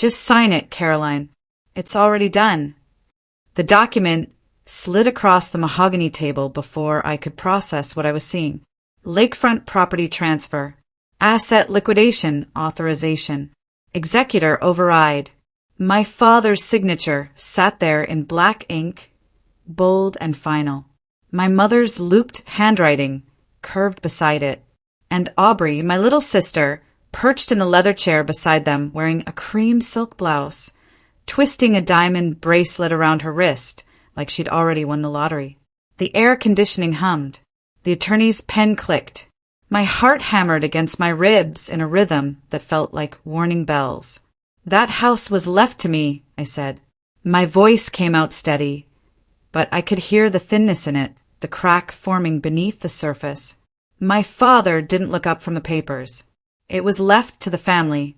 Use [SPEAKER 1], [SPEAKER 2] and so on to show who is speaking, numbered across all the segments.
[SPEAKER 1] Just sign it, Caroline. It's already done. The document slid across the mahogany table before I could process what I was seeing. Lakefront property transfer. Asset liquidation authorization. Executor override. My father's signature sat there in black ink, bold and final. My mother's looped handwriting curved beside it. And Aubrey, my little sister, perched in the leather chair beside them wearing a cream silk blouse, twisting a diamond bracelet around her wrist like she'd already won the lottery. The air conditioning hummed. The attorney's pen clicked. My heart hammered against my ribs in a rhythm that felt like warning bells. That house was left to me, I said. My voice came out steady, but I could hear the thinness in it, the crack forming beneath the surface. My father didn't look up from the papers. It was left to the family.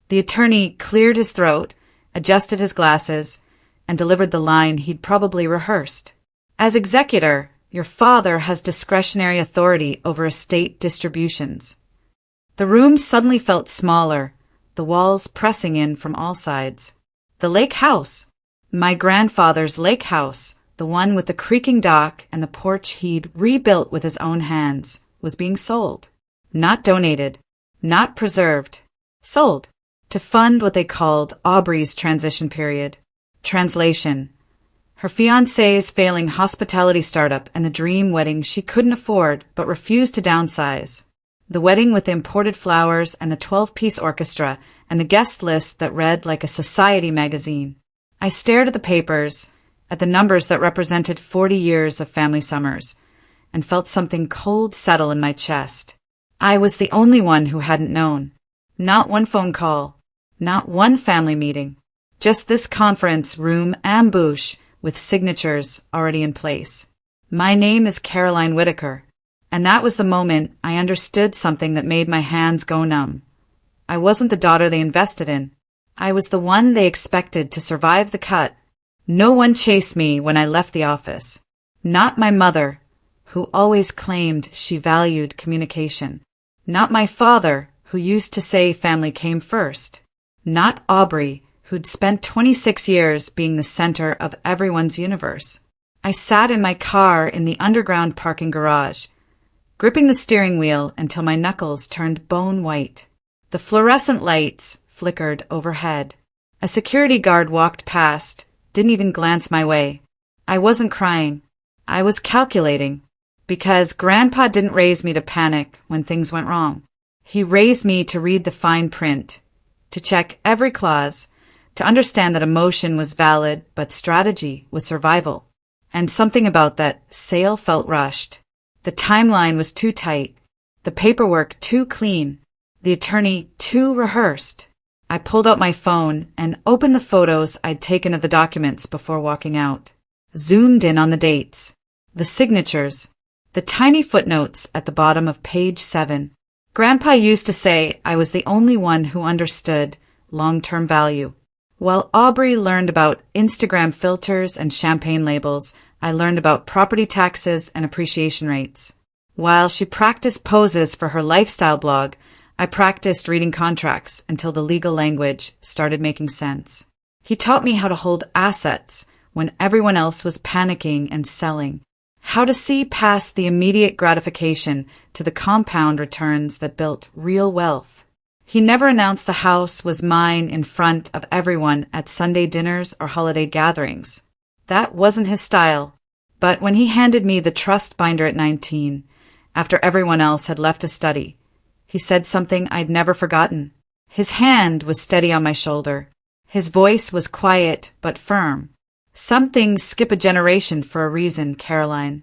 [SPEAKER 1] The attorney cleared his throat, adjusted his glasses, and delivered the line he'd probably rehearsed. As executor, your father has discretionary authority over estate distributions. The room suddenly felt smaller, the walls pressing in from all sides. The lake house, my grandfather's lake house, the one with the creaking dock and the porch he'd rebuilt with his own hands, was being sold. Not donated, not preserved. Sold. To fund what they called Aubrey's transition period. Translation. Her fiancé's failing hospitality startup and the dream wedding she couldn't afford but refused to downsize. The wedding with the imported flowers and the 12-piece orchestra and the guest list that read like a society magazine. I stared at the papers, at the numbers that represented 40 years of family summers, and felt something cold settle in my chest. I was the only one who hadn't known. Not one phone call, not one family meeting, just this conference room ambush with signatures already in place. My name is Caroline Whitaker, and that was the moment I understood something that made my hands go numb. I wasn't the daughter they invested in. I was the one they expected to survive the cut. No one chased me when I left the office. Not my mother, who always claimed she valued communication. Not my father, who used to say family came first. Not Aubrey, who'd spent 26 years being the center of everyone's universe. I sat in my car in the underground parking garage, gripping the steering wheel until my knuckles turned bone white. The fluorescent lights flickered overhead. A security guard walked past, didn't even glance my way. I wasn't crying. I was calculating, because Grandpa didn't raise me to panic when things went wrong. He raised me to read the fine print, to check every clause, to understand that emotion was valid but strategy was survival. And something about that sale felt rushed. The timeline was too tight, the paperwork too clean, the attorney too rehearsed. I pulled out my phone and opened the photos I'd taken of the documents before walking out. Zoomed in on the dates, the signatures, the tiny footnotes at the bottom of page 7. Grandpa used to say I was the only one who understood long-term value. While Aubrey learned about Instagram filters and champagne labels, I learned about property taxes and appreciation rates. While she practiced poses for her lifestyle blog, I practiced reading contracts until the legal language started making sense. He taught me how to hold assets when everyone else was panicking and selling, how to see past the immediate gratification to the compound returns that built real wealth. He never announced the house was mine in front of everyone at Sunday dinners or holiday gatherings. That wasn't his style. But when he handed me the trust binder at 19, after everyone else had left to study, he said something I'd never forgotten. His hand was steady on my shoulder. His voice was quiet but firm. Some things skip a generation for a reason, Caroline.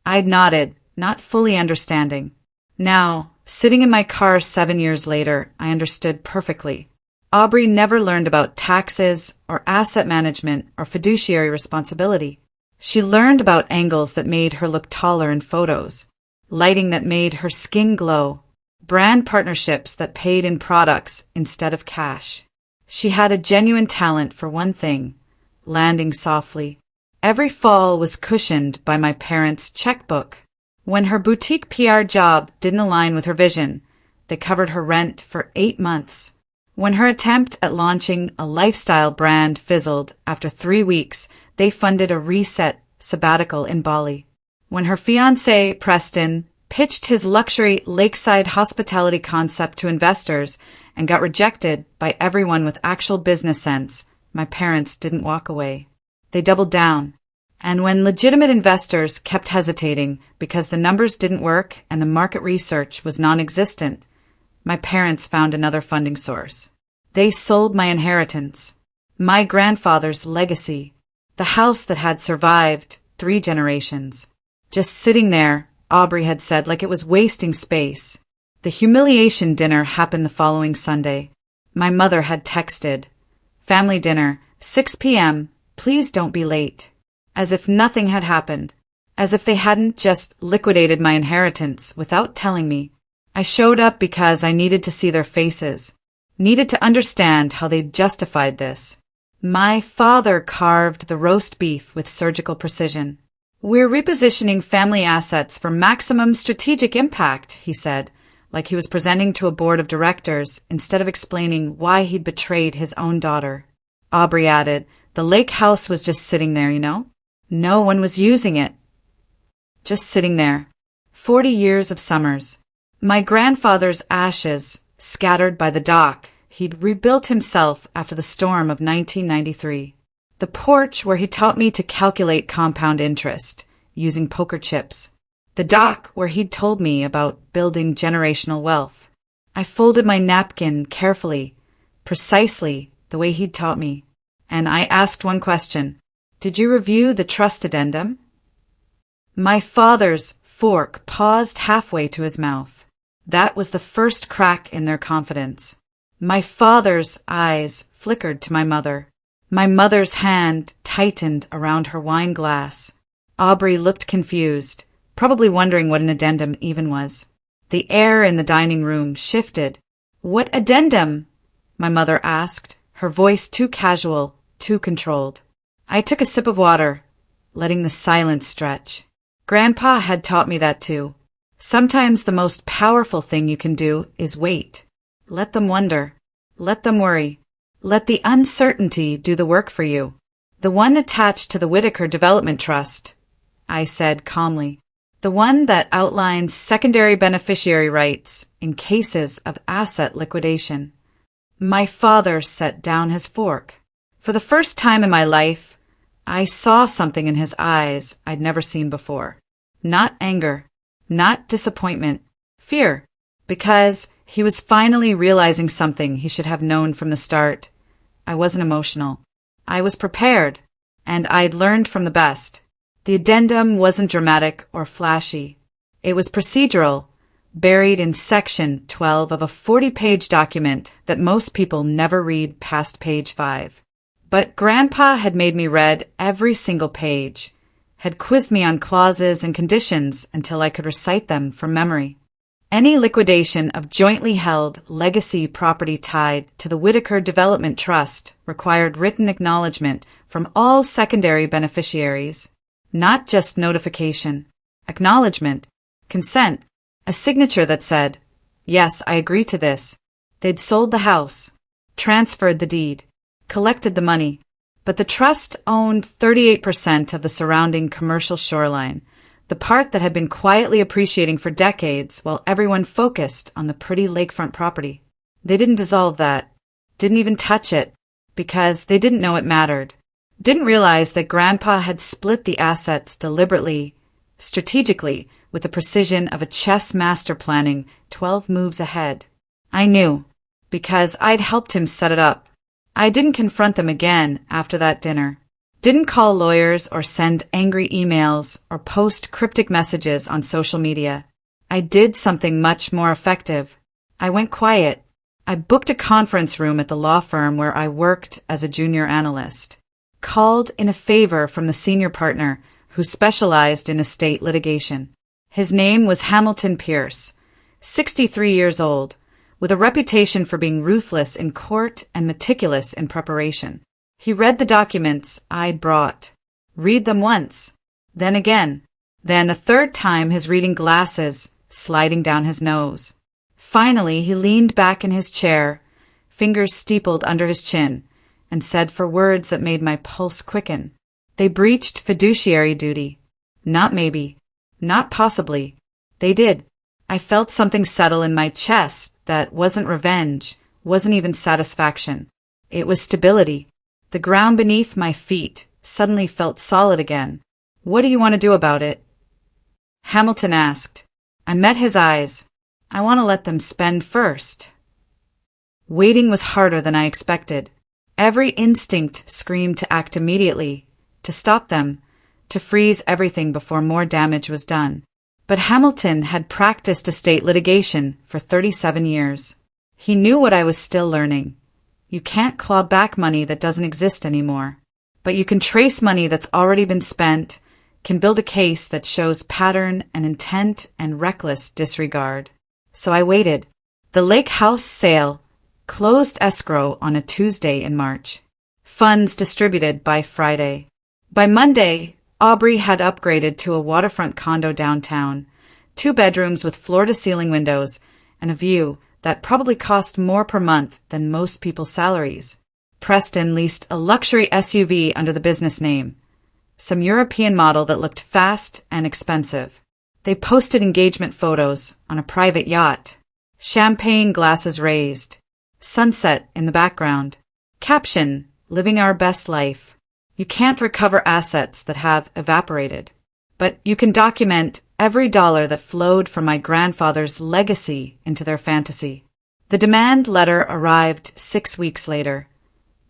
[SPEAKER 1] I'd nodded, not fully understanding. Now, sitting in my car 7 years later, I understood perfectly. Aubrey never learned about taxes or asset management or fiduciary responsibility. She learned about angles that made her look taller in photos, lighting that made her skin glow, brand partnerships that paid in products instead of cash. She had a genuine talent for one thing, landing softly. Every fall was cushioned by my parents' checkbook. When her boutique PR job didn't align with her vision, they covered her rent for 8 months. When her attempt at launching a lifestyle brand fizzled after 3 weeks, they funded a reset sabbatical in Bali. When her fiancé, Preston, pitched his luxury lakeside hospitality concept to investors and got rejected by everyone with actual business sense, my parents didn't walk away. They doubled down. And when legitimate investors kept hesitating because the numbers didn't work and the market research was non-existent, my parents found another funding source. They sold my inheritance, my grandfather's legacy, the house that had survived 3 generations. Just sitting there, Aubrey had said, like it was wasting space. The humiliation dinner happened the following Sunday. My mother had texted, "Family dinner, 6 p.m., please don't be late." As if nothing had happened. As if they hadn't just liquidated my inheritance without telling me. I showed up because I needed to see their faces. Needed to understand how they justified this. My father carved the roast beef with surgical precision. "We're repositioning family assets for maximum strategic impact," he said, like he was presenting to a board of directors instead of explaining why he'd betrayed his own daughter. Aubrey added, "The lake house was just sitting there, you know? No one was using it. Just sitting there. 40 years of summers. My grandfather's ashes scattered by the dock. He'd rebuilt himself after the storm of 1993. The porch where he taught me to calculate compound interest using poker chips. The dock where he'd told me about building generational wealth. I folded my napkin carefully, precisely the way he'd taught me. And I asked one question. Did you review the trust addendum?" My father's fork paused halfway to his mouth. That was the first crack in their confidence. My father's eyes flickered to my mother. My mother's hand tightened around her wine glass. Aubrey looked confused, probably wondering what an addendum even was. The air in the dining room shifted. "What addendum?" my mother asked, her voice too casual, too controlled. I took a sip of water, letting the silence stretch. Grandpa had taught me that too. Sometimes the most powerful thing you can do is wait. Let them wonder. Let them worry. Let the uncertainty do the work for you. "The one attached to the Whitaker Development Trust," I said calmly. "The one that outlines secondary beneficiary rights in cases of asset liquidation." My father set down his fork. For the first time in my life, I saw something in his eyes I'd never seen before. Not anger, not disappointment, fear, because he was finally realizing something he should have known from the start. I wasn't emotional. I was prepared, and I'd learned from the best. The addendum wasn't dramatic or flashy. It was procedural, buried in section 12 of a 40-page document that most people never read past page 5. But Grandpa had made me read every single page, had quizzed me on clauses and conditions until I could recite them from memory. Any liquidation of jointly held legacy property tied to the Whitaker Development Trust required written acknowledgement from all secondary beneficiaries, not just notification, acknowledgement, consent, a signature that said, "Yes, I agree to this." They'd sold the house, transferred the deed, collected the money, but the trust owned 38% of the surrounding commercial shoreline, the part that had been quietly appreciating for decades while everyone focused on the pretty lakefront property. They didn't dissolve that, didn't even touch it, because they didn't know it mattered. Didn't realize that Grandpa had split the assets deliberately, strategically, with the precision of a chess master planning 12 moves ahead. I knew, because I'd helped him set it up. I didn't confront them again after that dinner. Didn't call lawyers or send angry emails or post cryptic messages on social media. I did something much more effective. I went quiet. I booked a conference room at the law firm where I worked as a junior analyst. Called in a favor from the senior partner who specialized in estate litigation. His name was Hamilton Pierce, 63 years old, with a reputation for being ruthless in court and meticulous in preparation. He read the documents I'd brought. Read them once, then again, then a third time, his reading glasses sliding down his nose. Finally, he leaned back in his chair, fingers steepled under his chin, and said for words that made my pulse quicken. They breached fiduciary duty. Not maybe. Not possibly. They did. I felt something settle in my chest that wasn't revenge, wasn't even satisfaction. It was stability. The ground beneath my feet suddenly felt solid again. What do you want to do about it? Hamilton asked. I met his eyes. I want to let them spend first. Waiting was harder than I expected. Every instinct screamed to act immediately, to stop them, to freeze everything before more damage was done. But Hamilton had practiced estate litigation for 37 years. He knew what I was still learning. You can't claw back money that doesn't exist anymore. But you can trace money that's already been spent, can build a case that shows pattern and intent and reckless disregard. So I waited. The lake house sale closed escrow on a Tuesday in March. Funds distributed by Friday. By Monday, Aubrey had upgraded to a waterfront condo downtown, 2 bedrooms with floor-to-ceiling windows, and a view that probably cost more per month than most people's salaries. Preston leased a luxury SUV under the business name, some European model that looked fast and expensive. They posted engagement photos on a private yacht, champagne glasses raised, sunset in the background. Caption, living our best life. You can't recover assets that have evaporated, but you can document every dollar that flowed from my grandfather's legacy into their fantasy. The demand letter arrived 6 weeks later,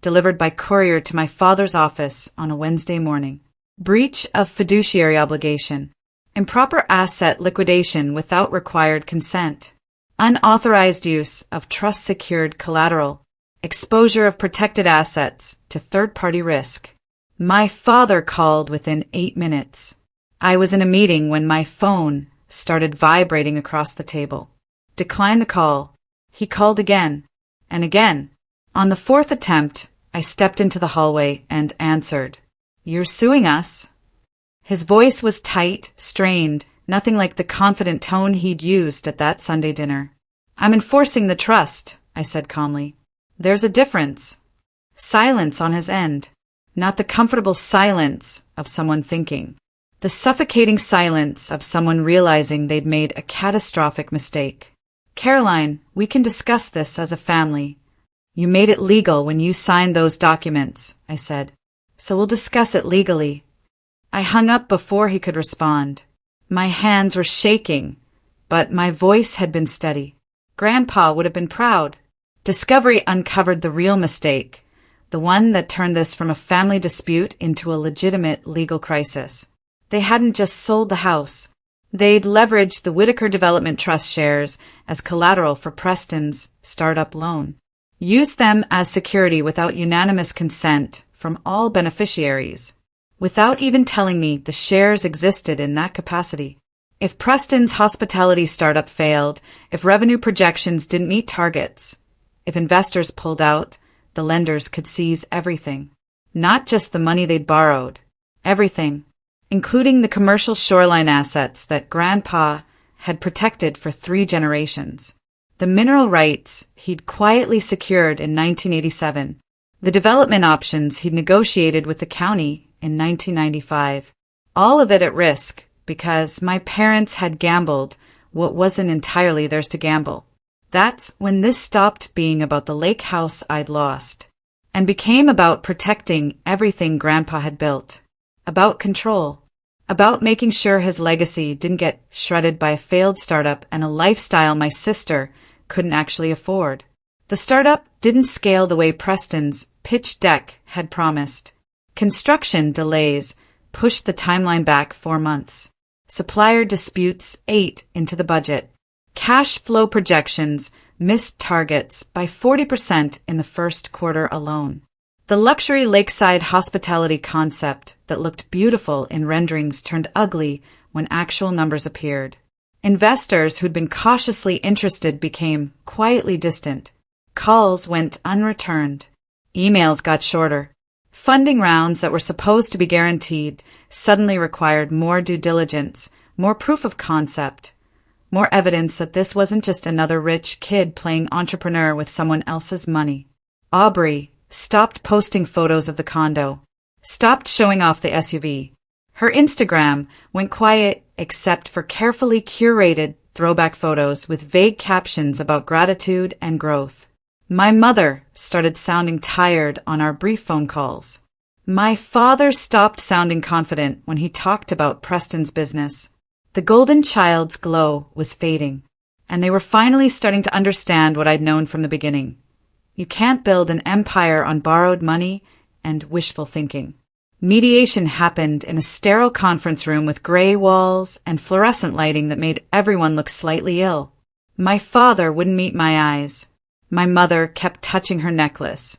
[SPEAKER 1] delivered by courier to my father's office on a Wednesday morning. Breach of fiduciary obligation. Improper asset liquidation without required consent. Unauthorized use of trust-secured collateral. Exposure of protected assets to third-party risk. My father called within 8 minutes. I was in a meeting when my phone started vibrating across the table. Declined the call. He called again and again. On the 4th attempt, I stepped into the hallway and answered. You're suing us. His voice was tight, strained, nothing like the confident tone he'd used at that Sunday dinner. I'm enforcing the trust, I said calmly. There's a difference. Silence on his end. Not the comfortable silence of someone thinking. The suffocating silence of someone realizing they'd made a catastrophic mistake. Caroline, we can discuss this as a family. You made it legal when you signed those documents, I said. So we'll discuss it legally. I hung up before he could respond. My hands were shaking, but my voice had been steady. Grandpa would have been proud. Discovery uncovered the real mistake, the one that turned this from a family dispute into a legitimate legal crisis. They hadn't just sold the house. They'd leveraged the Whitaker Development Trust shares as collateral for Preston's startup loan. Used them as security without unanimous consent from all beneficiaries. Without even telling me the shares existed in that capacity. If Preston's hospitality startup failed, if revenue projections didn't meet targets, if investors pulled out, the lenders could seize everything. Not just the money they'd borrowed. Everything. Including the commercial shoreline assets that Grandpa had protected for 3 generations. The mineral rights he'd quietly secured in 1987. The development options he'd negotiated with the county in 1995. All of it at risk because my parents had gambled what wasn't entirely theirs to gamble. That's when this stopped being about the lake house I'd lost and became about protecting everything Grandpa had built. About control. About making sure his legacy didn't get shredded by a failed startup and a lifestyle my sister couldn't actually afford. The startup didn't scale the way Preston's pitch deck had promised. Construction delays pushed the timeline back 4 months. Supplier disputes ate into the budget. Cash flow projections missed targets by 40% in the first quarter alone. The luxury lakeside hospitality concept that looked beautiful in renderings turned ugly when actual numbers appeared. Investors who'd been cautiously interested became quietly distant. Calls went unreturned. Emails got shorter. Funding rounds that were supposed to be guaranteed suddenly required more due diligence, more proof of concept, More evidence that this wasn't just another rich kid playing entrepreneur with someone else's money. Aubrey stopped posting photos of the condo, stopped showing off the SUV. Her Instagram went quiet except for carefully curated throwback photos with vague captions about gratitude and growth. My mother started sounding tired on our brief phone calls. My father stopped sounding confident when he talked about Preston's business. The golden child's glow was fading, and they were finally starting to understand what I'd known from the beginning. You can't build an empire on borrowed money and wishful thinking. Mediation happened in a sterile conference room with gray walls and fluorescent lighting that made everyone look slightly ill. My father wouldn't meet my eyes. My mother kept touching her necklace,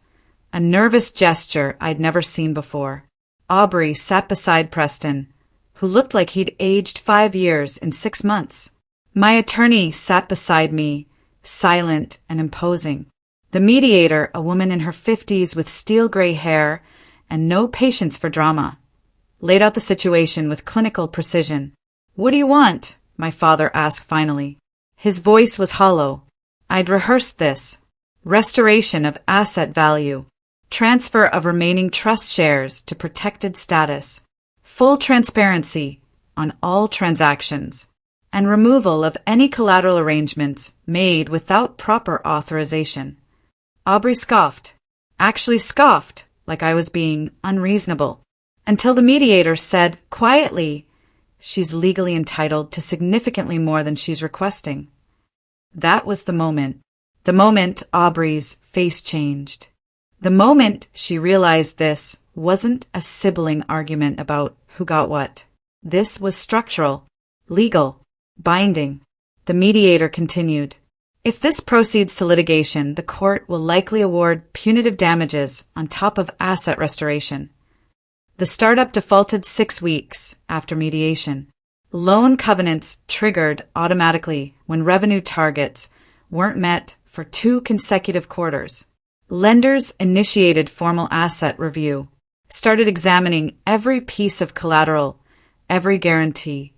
[SPEAKER 1] a nervous gesture I'd never seen before. Aubrey sat beside Preston, who looked like he'd aged 5 years in 6 months. My attorney sat beside me, silent and imposing. The mediator, a woman in her 50s with steel-gray hair and no patience for drama, laid out the situation with clinical precision. "What do you want?" my father asked finally. His voice was hollow. I'd rehearsed this. Restoration of asset value, transfer of remaining trust shares to protected status, full transparency on all transactions, and removal of any collateral arrangements made without proper authorization. Aubrey scoffed, actually scoffed, like I was being unreasonable, until the mediator said quietly, "She's legally entitled to significantly more than she's requesting." That was the moment. The moment Aubrey's face changed. The moment she realized this wasn't a sibling argument about who got what. This was structural, legal, binding. The mediator continued, "If this proceeds to litigation, the court will likely award punitive damages on top of asset restoration." The startup defaulted 6 weeks after mediation. Loan covenants triggered automatically when revenue targets weren't met for 2 consecutive quarters. Lenders initiated formal asset review, started examining every piece of collateral, every guarantee,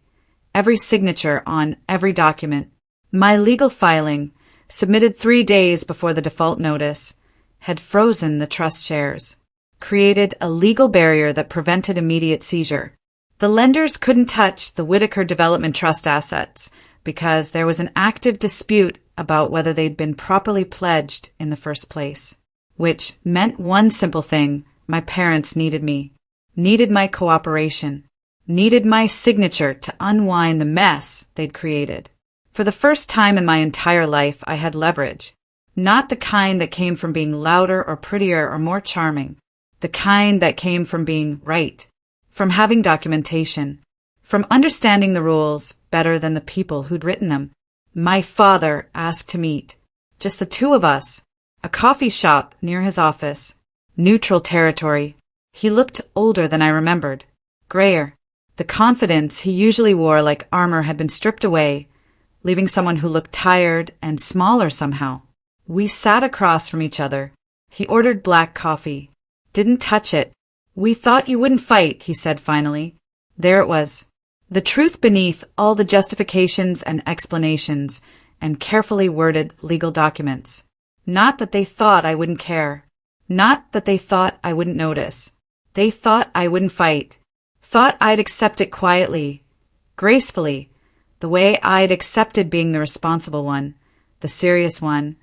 [SPEAKER 1] every signature on every document. My legal filing, submitted 3 days before the default notice, had frozen the trust shares, created a legal barrier that prevented immediate seizure. The lenders couldn't touch the Whitaker Development Trust assets because there was an active dispute about whether they'd been properly pledged in the first place, which meant one simple thing: my parents needed me, needed my cooperation, needed my signature to unwind the mess they'd created. For the first time in my entire life, I had leverage, not the kind that came from being louder or prettier or more charming, the kind that came from being right, from having documentation, from understanding the rules better than the people who'd written them. My father asked to meet, just the 2 of us, a coffee shop near his office, neutral territory. He looked older than I remembered, grayer. The confidence he usually wore like armor had been stripped away, leaving someone who looked tired and smaller somehow. We sat across from each other. He ordered black coffee, didn't touch it. "We thought you wouldn't fight," he said finally. There it was. The truth beneath all the justifications and explanations and carefully worded legal documents. Not that they thought I wouldn't care. Not that they thought I wouldn't notice. They thought I wouldn't fight. Thought I'd accept it quietly, gracefully, the way I'd accepted being the responsible one, the serious one,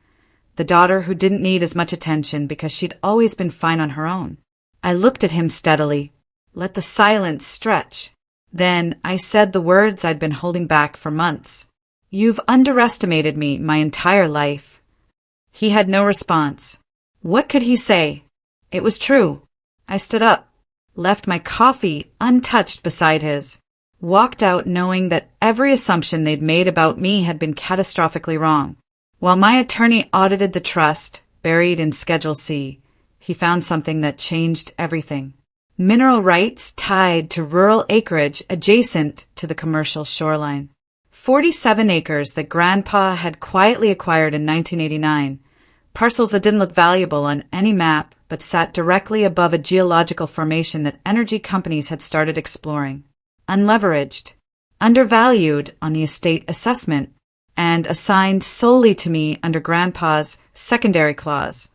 [SPEAKER 1] the daughter who didn't need as much attention because she'd always been fine on her own. I looked at him steadily, let the silence stretch. Then I said the words I'd been holding back for months. "You've underestimated me my entire life." He had no response. What could he say? It was true. I stood up, left my coffee untouched beside his, walked out knowing that every assumption they'd made about me had been catastrophically wrong. While my attorney audited the trust, buried in Schedule C, he found something that changed everything. Mineral rights tied to rural acreage adjacent to the commercial shoreline. 47 acres that Grandpa had quietly acquired in 1989, parcels that didn't look valuable on any map but sat directly above a geological formation that energy companies had started exploring. Unleveraged, undervalued on the estate assessment, and assigned solely to me under Grandpa's secondary clause,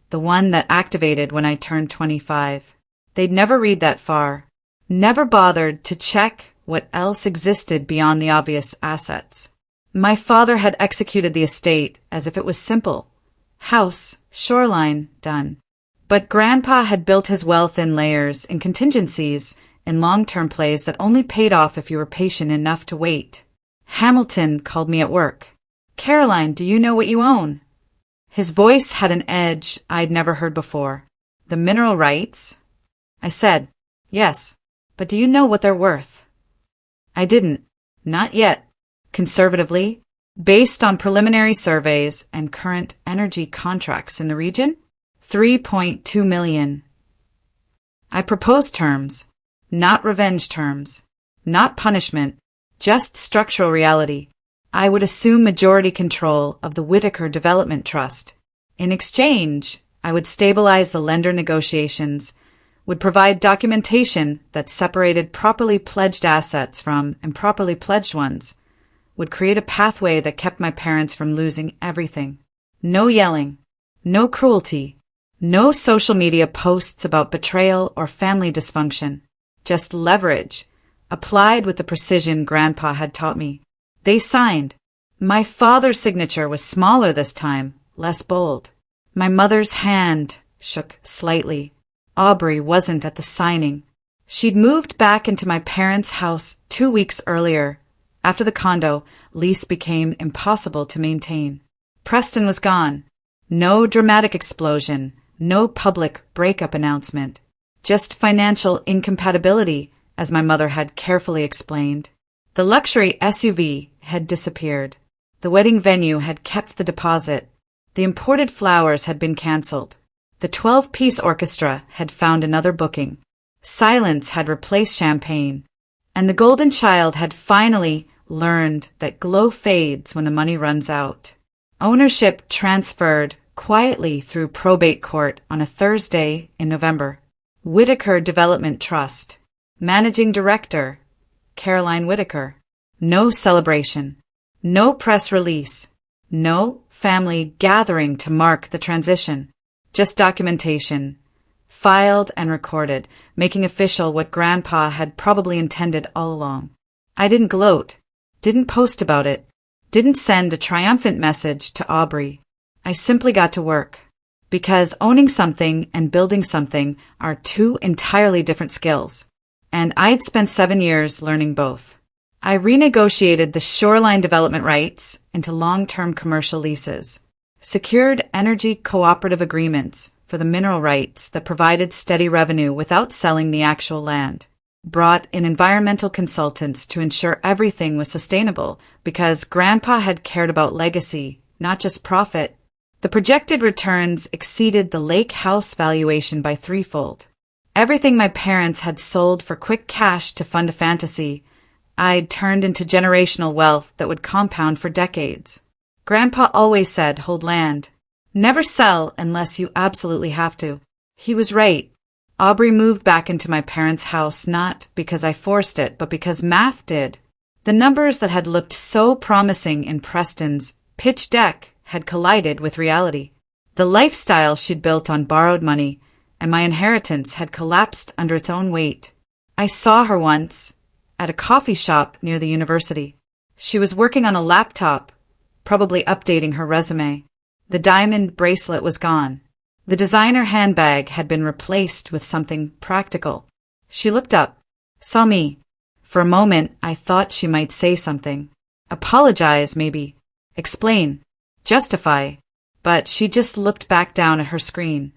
[SPEAKER 1] the one that activated when I turned 25. They'd never read that far, never bothered to check what else existed beyond the obvious assets. My father had executed the estate as if it was simple. House, shoreline, done. But Grandpa had built his wealth in layers, in contingencies, in long-term plays that only paid off if you were patient enough to wait. Hamilton called me at work. "Caroline, do you know what you own?" His voice had an edge I'd never heard before. "The mineral rights?" I said, "Yes, but do you know what they're worth?" I didn't. Not yet. Conservatively, based on preliminary surveys and current energy contracts in the region, 3.2 million. I proposed terms, not revenge terms, not punishment, just structural reality. I would assume majority control of the Whitaker Development Trust. In exchange, I would stabilize the lender negotiations, would provide documentation that separated properly pledged assets from improperly pledged ones, would create a pathway that kept my parents from losing everything. No yelling, no cruelty, no social media posts about betrayal or family dysfunction, just leverage, applied with the precision Grandpa had taught me. They signed. My father's signature was smaller this time, less bold. My mother's hand shook slightly. Aubrey wasn't at the signing. She'd moved back into my parents' house 2 weeks earlier, after the condo lease became impossible to maintain. Preston was gone. No dramatic explosion, no public breakup announcement. Just financial incompatibility, as my mother had carefully explained. The luxury SUV had disappeared. The wedding venue had kept the deposit. The imported flowers had been cancelled. The 12-piece orchestra had found another booking. Silence had replaced champagne. And the golden child had finally learned that glow fades when the money runs out. Ownership transferred quietly through probate court on a Thursday in November. Whitaker Development Trust. Managing Director, Caroline Whitaker. No celebration. No press release. No family gathering to mark the transition. Just documentation. Filed and recorded, making official what Grandpa had probably intended all along. I didn't gloat. Didn't post about it. Didn't send a triumphant message to Aubrey. I simply got to work. Because owning something and building something are two entirely different skills. And I'd spent 7 years learning both. I renegotiated the shoreline development rights into long-term commercial leases, secured energy cooperative agreements for the mineral rights that provided steady revenue without selling the actual land, brought in environmental consultants to ensure everything was sustainable because Grandpa had cared about legacy, not just profit. The projected returns exceeded the lake house valuation by threefold. Everything my parents had sold for quick cash to fund a fantasy, I'd turned into generational wealth that would compound for decades. Grandpa always said, hold land. Never sell unless you absolutely have to. He was right. Aubrey moved back into my parents' house not because I forced it, but because math did. The numbers that had looked so promising in Preston's pitch deck had collided with reality. The lifestyle she'd built on borrowed money and my inheritance had collapsed under its own weight. I saw her once at a coffee shop near the university. She was working on a laptop, probably updating her resume. The diamond bracelet was gone. The designer handbag had been replaced with something practical. She looked up, saw me. For a moment, I thought she might say something. Apologize, maybe. Explain. Justify. But she just looked back down at her screen.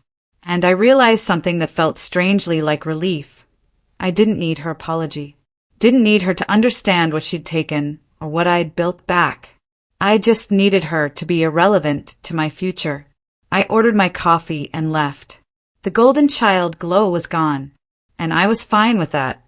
[SPEAKER 1] And I realized something that felt strangely like relief. I didn't need her apology. Didn't need her to understand what she'd taken or what I'd built back. I just needed her to be irrelevant to my future. I ordered my coffee and left. The golden child glow was gone, and I was fine with that.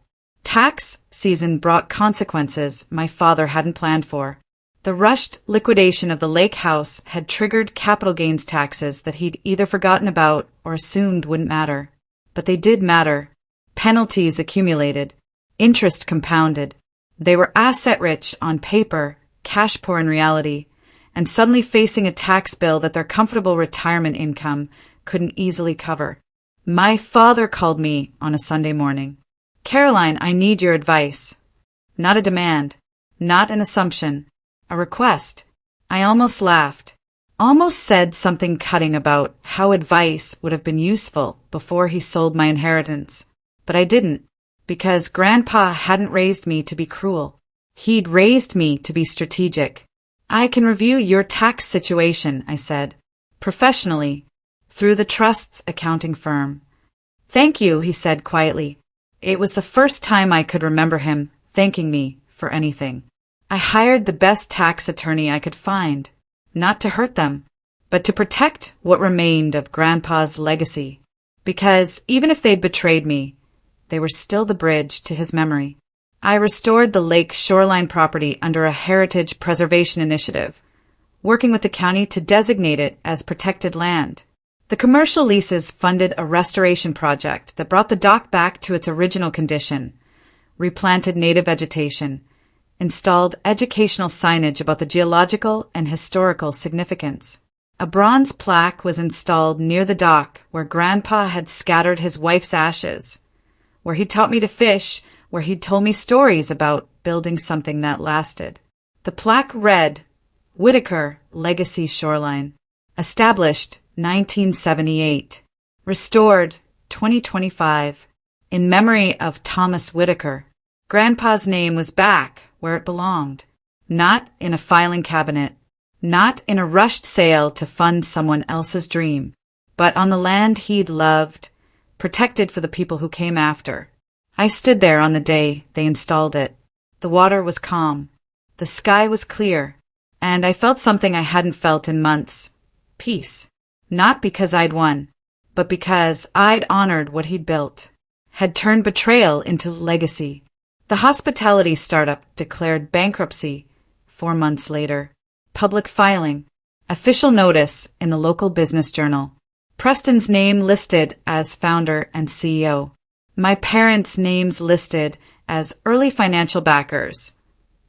[SPEAKER 1] Tax season brought consequences my father hadn't planned for. The rushed liquidation of the lake house had triggered capital gains taxes that he'd either forgotten about or assumed wouldn't matter. But they did matter. Penalties accumulated. Interest compounded. They were asset-rich on paper, cash poor in reality, and suddenly facing a tax bill that their comfortable retirement income couldn't easily cover. My father called me on a Sunday morning. "Caroline, I need your advice." Not a demand, not an assumption, a request. I almost laughed, almost said something cutting about how advice would have been useful before he sold my inheritance. But I didn't, because Grandpa hadn't raised me to be cruel. He'd raised me to be strategic. "I can review your tax situation," I said, "professionally, through the trust's accounting firm." "Thank you," he said quietly. It was the first time I could remember him thanking me for anything. I hired the best tax attorney I could find, not to hurt them, but to protect what remained of Grandpa's legacy. Because even if they'd betrayed me, they were still the bridge to his memory. I restored the lake shoreline property under a heritage preservation initiative, working with the county to designate it as protected land. The commercial leases funded a restoration project that brought the dock back to its original condition, replanted native vegetation, installed educational signage about the geological and historical significance. A bronze plaque was installed near the dock where Grandpa had scattered his wife's ashes, where he taught me to fish, where he'd told me stories about building something that lasted. The plaque read, "Whitaker Legacy Shoreline. Established 1978. Restored 2025. In memory of Thomas Whitaker." Grandpa's name was back where it belonged. Not in a filing cabinet, not in a rushed sale to fund someone else's dream, but on the land he'd loved, protected for the people who came after. I stood there on the day they installed it. The water was calm. The sky was clear. And I felt something I hadn't felt in months. Peace. Not because I'd won, but because I'd honored what he'd built. Had turned betrayal into legacy. The hospitality startup declared bankruptcy 4 months later. Public filing. Official notice in the local business journal. Preston's name listed as founder and CEO. My parents' names listed as early financial backers.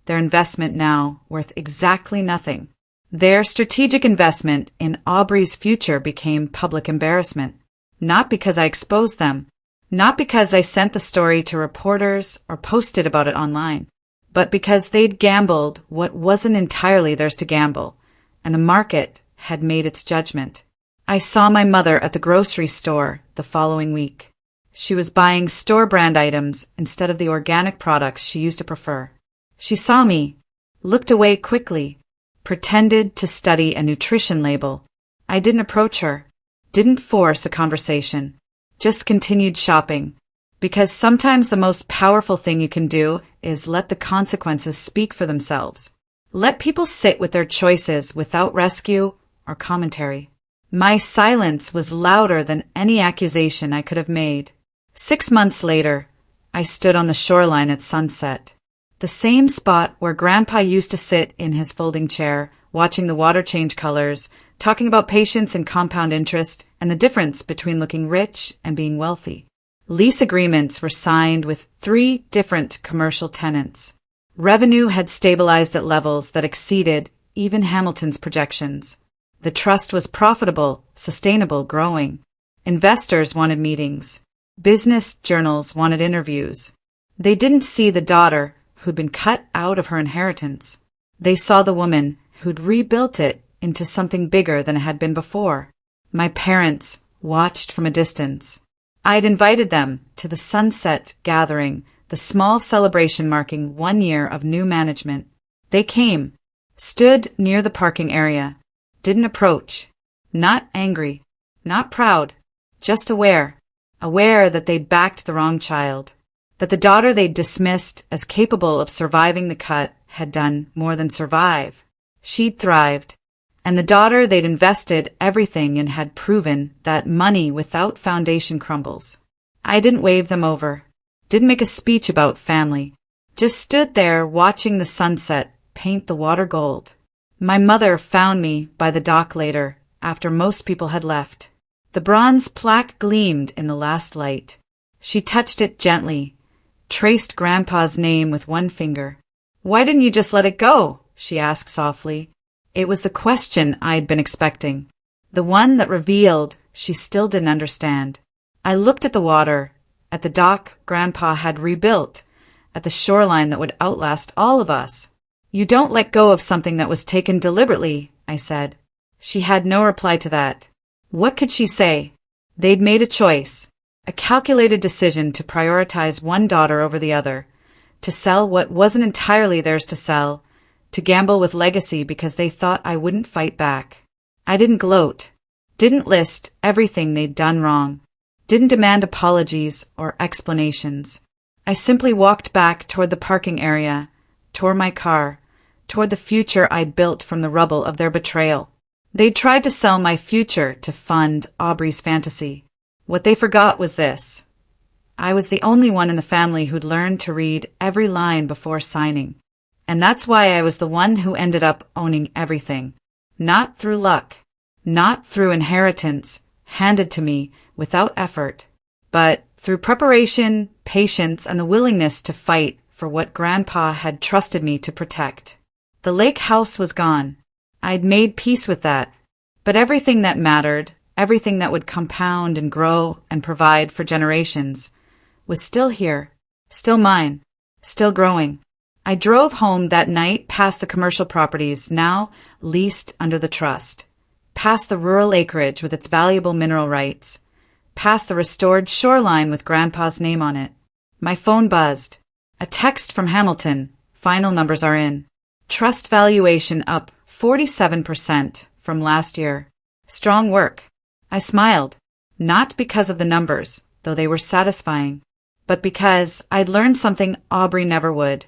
[SPEAKER 1] Their investment now worth exactly nothing. Their strategic investment in Aubrey's future became public embarrassment. Not because I exposed them, not because I sent the story to reporters or posted about it online, but because they'd gambled what wasn't entirely theirs to gamble, and the market had made its judgment. I saw my mother at the grocery store the following week. She was buying store-brand items instead of the organic products she used to prefer. She saw me, looked away quickly, pretended to study a nutrition label. I didn't approach her, didn't force a conversation, just continued shopping. Because sometimes the most powerful thing you can do is let the consequences speak for themselves. Let people sit with their choices without rescue or commentary. My silence was louder than any accusation I could have made. 6 months later, I stood on the shoreline at sunset. The same spot where Grandpa used to sit in his folding chair, watching the water change colors, talking about patience and compound interest, and the difference between looking rich and being wealthy. Lease agreements were signed with 3 different commercial tenants. Revenue had stabilized at levels that exceeded even Hamilton's projections. The trust was profitable, sustainable, growing. Investors wanted meetings. Business journals wanted interviews. They didn't see the daughter who'd been cut out of her inheritance. They saw the woman who'd rebuilt it into something bigger than it had been before. My parents watched from a distance. I'd invited them to the sunset gathering, the small celebration marking 1 year of new management. They came, stood near the parking area, didn't approach, not angry, not proud, just aware that they'd backed the wrong child, that the daughter they'd dismissed as capable of surviving the cut had done more than survive. She'd thrived, and the daughter they'd invested everything in had proven that money without foundation crumbles. I didn't wave them over, didn't make a speech about family, just stood there watching the sunset paint the water gold. My mother found me by the dock later, after most people had left. The bronze plaque gleamed in the last light. She touched it gently, traced Grandpa's name with one finger. "Why didn't you just let it go?" she asked softly. It was the question I'd been expecting. The one that revealed she still didn't understand. I looked at the water, at the dock Grandpa had rebuilt, at the shoreline that would outlast all of us. You don't let go of something that was taken deliberately, I said. She had no reply to that. What could she say? They'd made a choice, a calculated decision to prioritize one daughter over the other, to sell what wasn't entirely theirs to sell, to gamble with legacy because they thought I wouldn't fight back. I didn't gloat, didn't list everything they'd done wrong, didn't demand apologies or explanations. I simply walked back toward the parking area, toward my car, toward the future I'd built from the rubble of their betrayal. They'd tried to sell my future to fund Aubrey's fantasy. What they forgot was this. I was the only one in the family who'd learned to read every line before signing. And that's why I was the one who ended up owning everything. Not through luck, not through inheritance handed to me without effort, but through preparation, patience, and the willingness to fight for what Grandpa had trusted me to protect. The lake house was gone. I'd made peace with that. But everything that mattered, everything that would compound and grow and provide for generations, was still here, still mine, still growing. I drove home that night past the commercial properties now leased under the trust, past the rural acreage with its valuable mineral rights, past the restored shoreline with Grandpa's name on it. My phone buzzed. A text from Hamilton. Final numbers are in. Trust valuation up 47% from last year. Strong work. I smiled, not because of the numbers, though they were satisfying, but because I'd learned something Aubrey never would.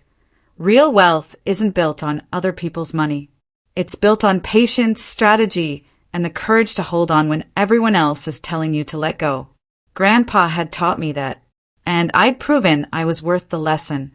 [SPEAKER 1] Real wealth isn't built on other people's money. It's built on patience, strategy, and the courage to hold on when everyone else is telling you to let go. Grandpa had taught me that, and I'd proven I was worth the lesson.